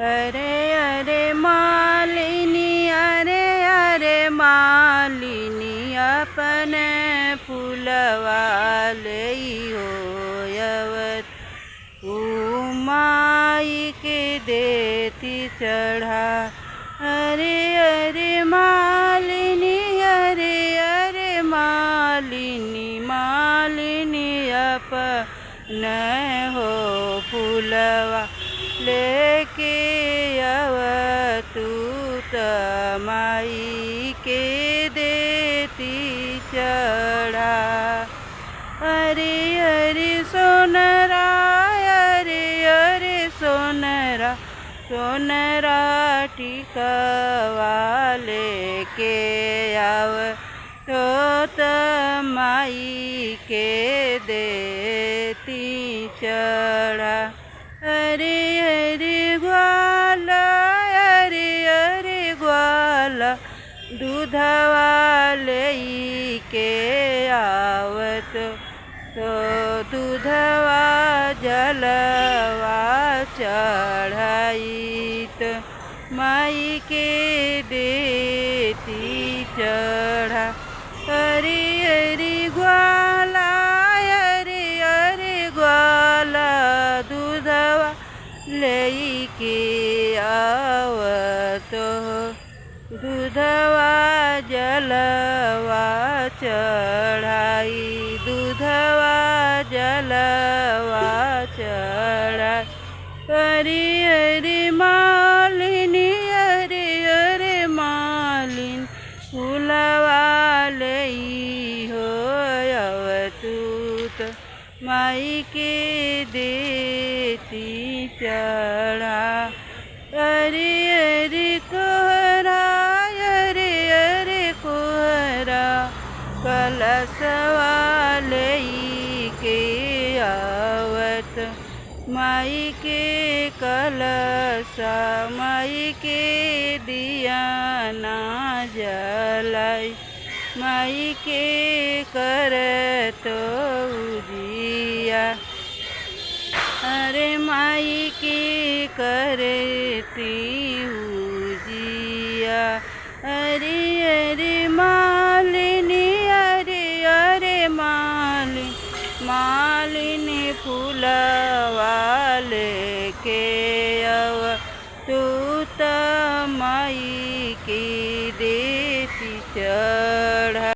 अरे अरे मालिनी, अरे अरे मालिनी, अपने फूलवा लइहो अवत माई के देती चढ़ा। अरे अरे मालिनी, अरे अरे मालिनी, मालिनी अपने हो फूलवा लेके अवतू माई के देती चढ़ा। अरे अरे सोनरा, अरे अरे सोनरा, सोनरा टिकवा लेके आव तो माई के देती चढ़ा। अरे अरे ग्वाला, अरे अरे ग्वाला, दूधवा लेके आवत तो दूधवा जलवा चढ़ाइत माई के देती चढ़ा। अरे अरे ग्वाला, अरे अरे ग्वाला, दूधवा लेके आवत दूधवा जलवा चढ़ाई, दूधवा जलवा चढ़ा। अरे अरे मालिनी, अरे अरे मालिन, फूलवा लइहो अवतूत माई के देती चढ़ा। अरे अरे कोहरा, अरे अरे कोहरा, कलशवा लेके आवत माई के कलशा, माई के दिया ना जलाई, माई के करत उजिया। अरे माई के करती उजिया। अरे अरे मालिनी, अरे अरे मालिनी, मालिनी फूलवा लेके अव तू माई की देती चढ़ा।